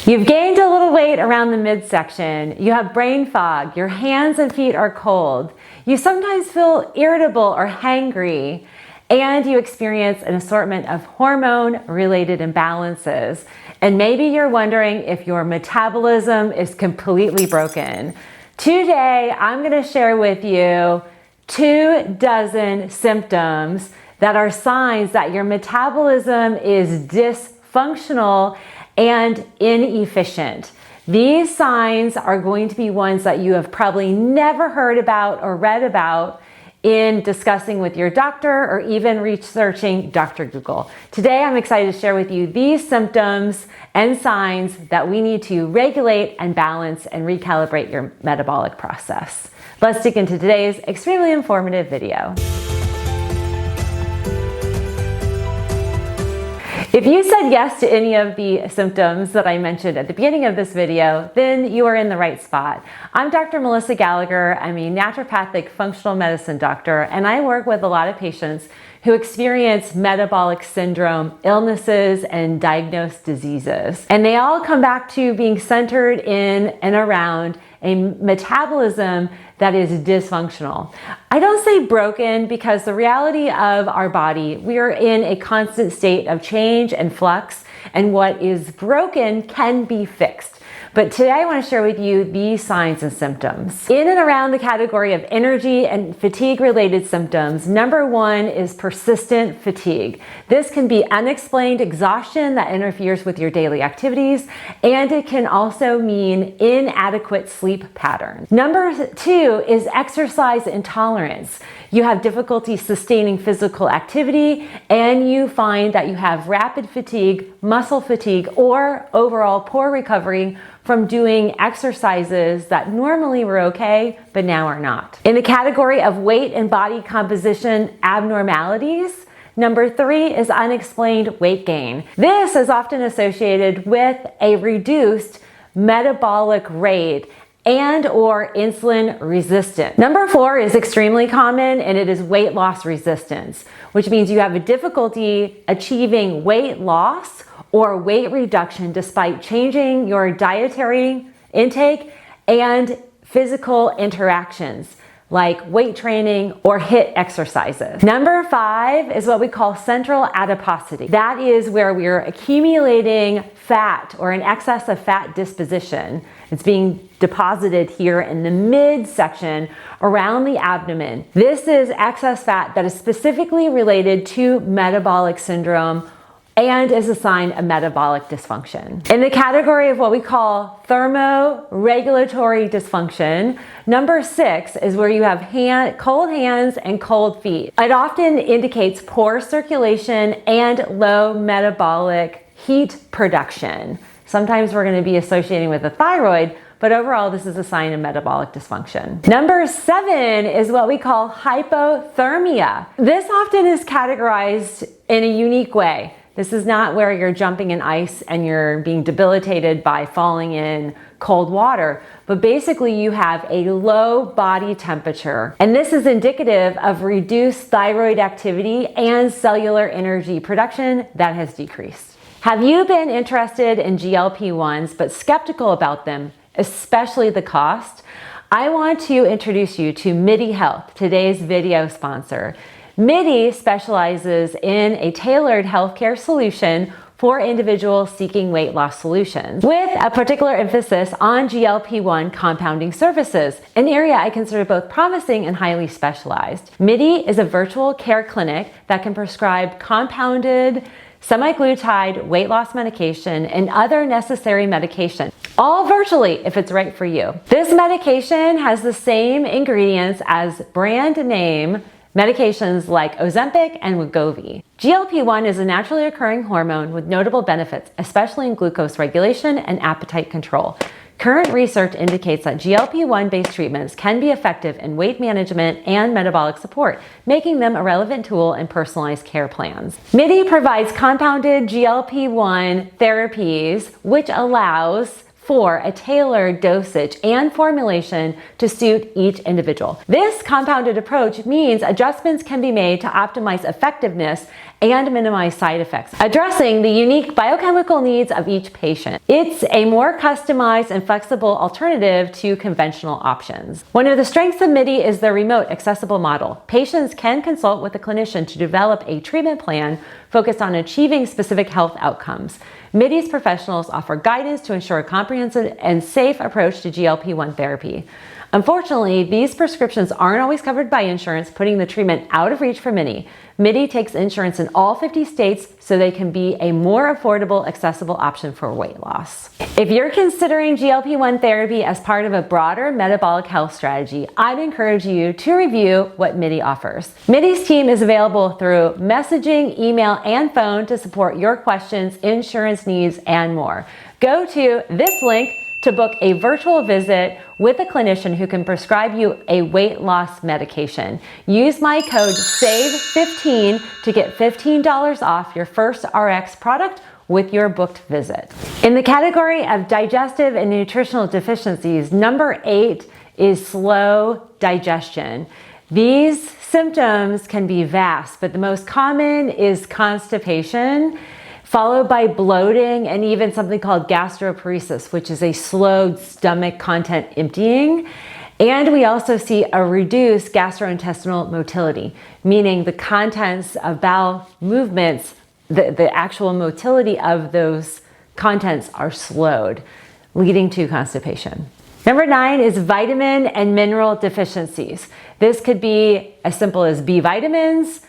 You've gained a little weight around the midsection. You have brain fog. Your hands and feet are cold. You sometimes feel irritable or hangry, and you experience an assortment of hormone-related imbalances. And maybe you're wondering if your metabolism is completely broken. Today, I'm going to share with you 24 symptoms that are signs that your metabolism is dysfunctional and inefficient. These signs are going to be ones that you have probably never heard about or read about in discussing with your doctor or even researching Dr. Google. Today, I'm excited to share with you these symptoms and signs that we need to regulate and balance and recalibrate your metabolic process. Let's dig into today's extremely informative video. If you said yes to any of the symptoms that I mentioned at the beginning of this video, then you are in the right spot. I'm Dr. Melissa Gallagher. I'm a naturopathic functional medicine doctor, and I work with a lot of patients who experience metabolic syndrome, illnesses, and diagnosed diseases. And they all come back to being centered in and around a metabolism that is dysfunctional. I don't say broken because the reality of our body, we are in a constant state of change and flux, and what is broken can be fixed. But today I want to share with you these signs and symptoms. In and around the category of energy and fatigue related symptoms, number one is persistent fatigue. This can be unexplained exhaustion that interferes with your daily activities, and it can also mean inadequate sleep patterns. Number two is exercise intolerance. You have difficulty sustaining physical activity, and you find that you have rapid fatigue, muscle fatigue, or overall poor recovery from doing exercises that normally were okay, but now are not. In the category of weight and body composition abnormalities, number three is unexplained weight gain. This is often associated with a reduced metabolic rate and or insulin resistance. Number four is extremely common, and it is weight loss resistance, which means you have a difficulty achieving weight loss or weight reduction despite changing your dietary intake and physical interactions like weight training or HIIT exercises. Number five is what we call central adiposity. That is where we're accumulating fat or an excess of fat disposition. It's being deposited here in the midsection around the abdomen. This is excess fat that is specifically related to metabolic syndrome and is a sign of metabolic dysfunction. In the category of what we call thermoregulatory dysfunction, number six is where you have cold hands and cold feet. It often indicates poor circulation and low metabolic heat production. Sometimes we're going to be associating with the thyroid, but overall this is a sign of metabolic dysfunction. Number seven is what we call hypothermia. This often is categorized in a unique way. This is not where you're jumping in ice and you're being debilitated by falling in cold water, but basically you have a low body temperature. And this is indicative of reduced thyroid activity and cellular energy production that has decreased. Have you been interested in GLP-1s but skeptical about them, especially the cost? I want to introduce you to MIDI Health, today's video sponsor. MIDI specializes in a tailored healthcare solution for individuals seeking weight loss solutions, with a particular emphasis on GLP-1 compounding services, an area I consider both promising and highly specialized. MIDI is a virtual care clinic that can prescribe compounded semaglutide weight loss medication and other necessary medication, all virtually if it's right for you. This medication has the same ingredients as brand name medications like Ozempic and Wegovy. GLP-1 is a naturally occurring hormone with notable benefits, especially in glucose regulation and appetite control. Current research indicates that GLP-1 based treatments can be effective in weight management and metabolic support, making them a relevant tool in personalized care plans. MIDI provides compounded GLP-1 therapies, which allows for a tailored dosage and formulation to suit each individual. This compounded approach means adjustments can be made to optimize effectiveness and minimize side effects, addressing the unique biochemical needs of each patient. It's a more customized and flexible alternative to conventional options. One of the strengths of MIDI is the remote accessible model. Patients can consult with a clinician to develop a treatment plan focused on achieving specific health outcomes. MIDI's professionals offer guidance to ensure a comprehensive and safe approach to GLP-1 therapy. Unfortunately, these prescriptions aren't always covered by insurance, putting the treatment out of reach for many. MIDI takes insurance in all 50 states so they can be a more affordable, accessible option for weight loss. If you're considering GLP-1 therapy as part of a broader metabolic health strategy, I'd encourage you to review what MIDI offers. MIDI's team is available through messaging, email, and phone to support your questions, insurance needs, and more. Go to this link to book a virtual visit with a clinician who can prescribe you a weight loss medication. Use my code SAVE15 to get $15 off your first RX product with your booked visit. In the category of digestive and nutritional deficiencies, number 8 is slow digestion. These symptoms can be vast, but the most common is constipation, followed by bloating and even something called gastroparesis, which is a slowed stomach content emptying. And we also see a reduced gastrointestinal motility, meaning the contents of bowel movements, the actual motility of those contents are slowed, leading to constipation. Number 9 is vitamin and mineral deficiencies. This could be as simple as B vitamins,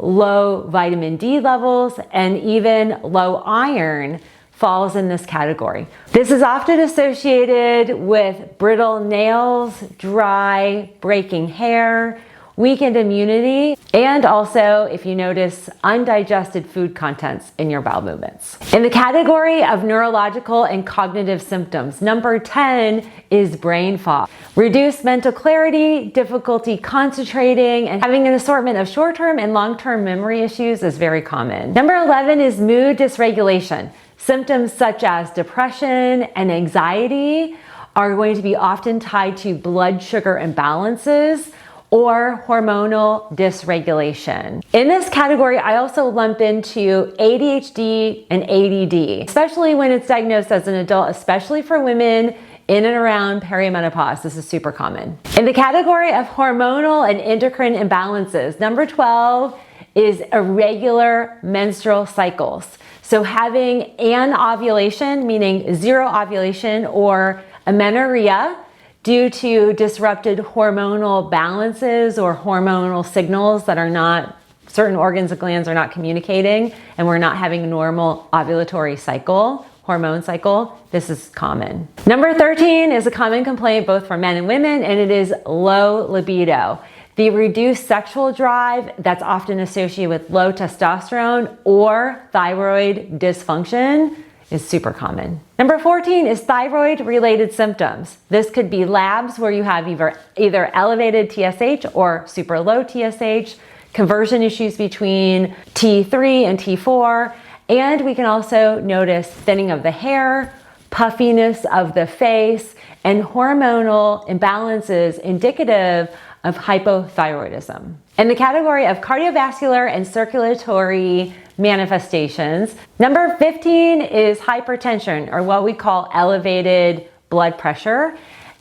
low vitamin D levels, and even low iron falls in this category. This is often associated with brittle nails, dry, breaking hair, weakened immunity, and also, if you notice, undigested food contents in your bowel movements. In the category of neurological and cognitive symptoms, number 10 is brain fog. Reduced mental clarity, difficulty concentrating, and having an assortment of short-term and long-term memory issues is very common. Number 11 is mood dysregulation. Symptoms such as depression and anxiety are going to be often tied to blood sugar imbalances or hormonal dysregulation. In this category, I also lump into ADHD and ADD, especially when it's diagnosed as an adult, especially for women in and around perimenopause. This is super common. In the category of hormonal and endocrine imbalances, number 12 is irregular menstrual cycles. So having an ovulation, meaning zero ovulation, or amenorrhea, due to disrupted hormonal balances or hormonal signals that are not, certain organs and glands are not communicating, and we're not having a normal ovulatory cycle, hormone cycle, this is common. Number 13 is a common complaint both for men and women, and it is low libido. The reduced sexual drive that's often associated with low testosterone or thyroid dysfunction is super common. Number 14 is thyroid-related symptoms. This could be labs where you have either elevated TSH or super low TSH, conversion issues between T3 and T4, and we can also notice thinning of the hair, puffiness of the face, and hormonal imbalances indicative of hypothyroidism. In the category of cardiovascular and circulatory manifestations, number 15 is hypertension, or what we call elevated blood pressure,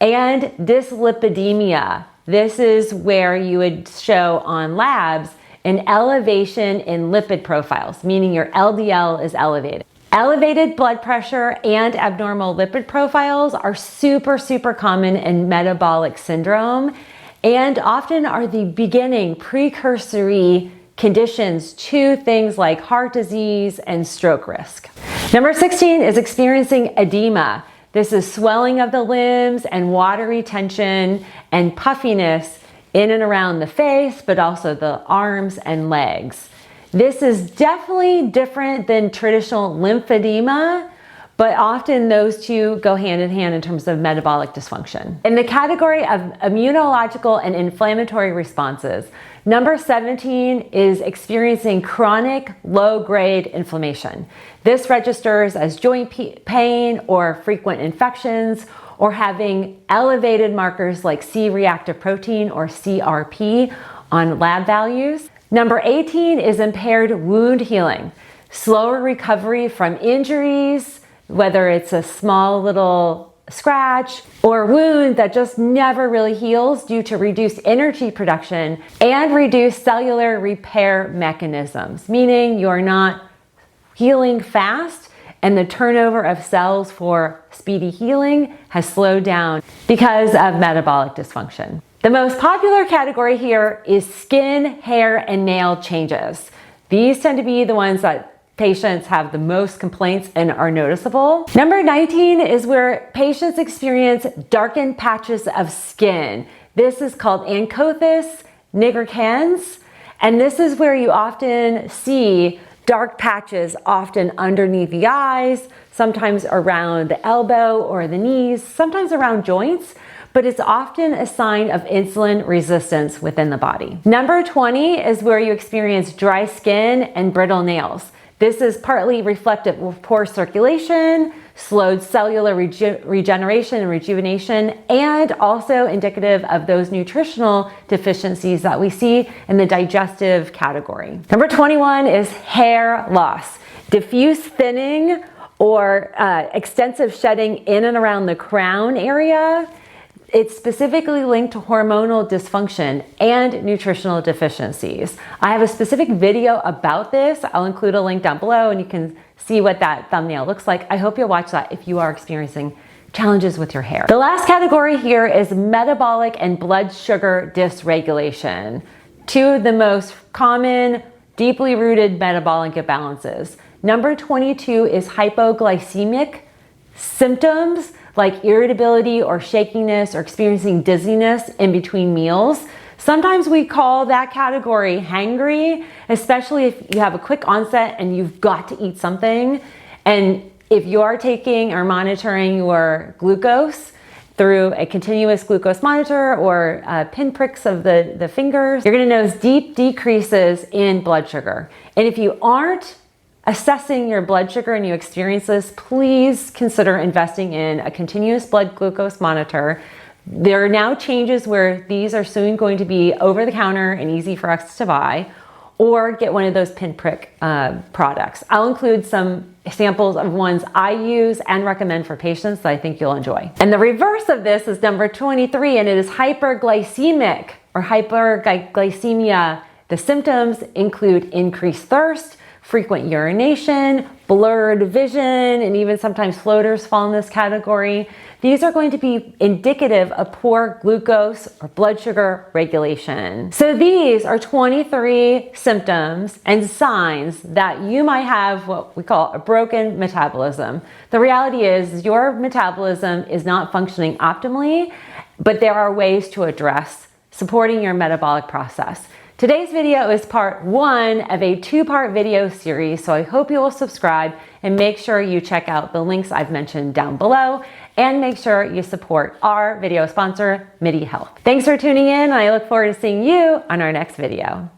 and dyslipidemia. This is where you would show on labs an elevation in lipid profiles, meaning your LDL is elevated. Elevated blood pressure and abnormal lipid profiles are super common in metabolic syndrome, and often are the beginning precursory conditions to things like heart disease and stroke risk. Number 16 is experiencing edema. This is swelling of the limbs and water retention and puffiness in and around the face, but also the arms and legs. This is definitely different than traditional lymphedema, but often those two go hand in hand in terms of metabolic dysfunction. In the category of immunological and inflammatory responses, number 17 is experiencing chronic low-grade inflammation. This registers as joint pain or frequent infections, or having elevated markers like C-reactive protein or CRP on lab values. Number 18 is impaired wound healing, slower recovery from injuries, whether it's a small little scratch or wound that just never really heals due to reduced energy production and reduced cellular repair mechanisms, meaning you're not healing fast and the turnover of cells for speedy healing has slowed down because of metabolic dysfunction. The most popular category here is skin, hair, and nail changes. These tend to be the ones that patients have the most complaints and are noticeable. Number 19 is where patients experience darkened patches of skin. This is called anthosis nigricans, and this is where you often see dark patches, often underneath the eyes, sometimes around the elbow or the knees, sometimes around joints, but it's often a sign of insulin resistance within the body. Number 20 is where you experience dry skin and brittle nails. This is partly reflective of poor circulation, slowed cellular regeneration and rejuvenation, and also indicative of those nutritional deficiencies that we see in the digestive category. Number 21 is hair loss. Diffuse thinning or extensive shedding in and around the crown area. It's specifically linked to hormonal dysfunction and nutritional deficiencies. I have a specific video about this. I'll include a link down below and you can see what that thumbnail looks like. I hope you'll watch that if you are experiencing challenges with your hair. The last category here is metabolic and blood sugar dysregulation. Two of the most common, deeply rooted metabolic imbalances. Number 22 is hypoglycemic symptoms like irritability or shakiness or experiencing dizziness in between meals. Sometimes we call that category hangry, especially if you have a quick onset and you've got to eat something. And if you are taking or monitoring your glucose through a continuous glucose monitor or pinpricks of the fingers, you're gonna notice deep decreases in blood sugar. And if you aren't assessing your blood sugar and you experience this, please consider investing in a continuous blood glucose monitor. There are now changes where these are soon going to be over the counter and easy for us to buy, or get one of those pinprick products. I'll include some samples of ones I use and recommend for patients that I think you'll enjoy. And the reverse of this is number 23, and it is hyperglycemic or hyperglycemia. The symptoms include increased thirst, frequent urination, blurred vision, and even sometimes floaters fall in this category. These are going to be indicative of poor glucose or blood sugar regulation. So these are 23 symptoms and signs that you might have what we call a broken metabolism. The reality is your metabolism is not functioning optimally, but there are ways to address supporting your metabolic process. Today's video is part one of a two-part video series, so I hope you will subscribe and make sure you check out the links I've mentioned down below, and make sure you support our video sponsor, MIDI Health. Thanks for tuning in, and I look forward to seeing you on our next video.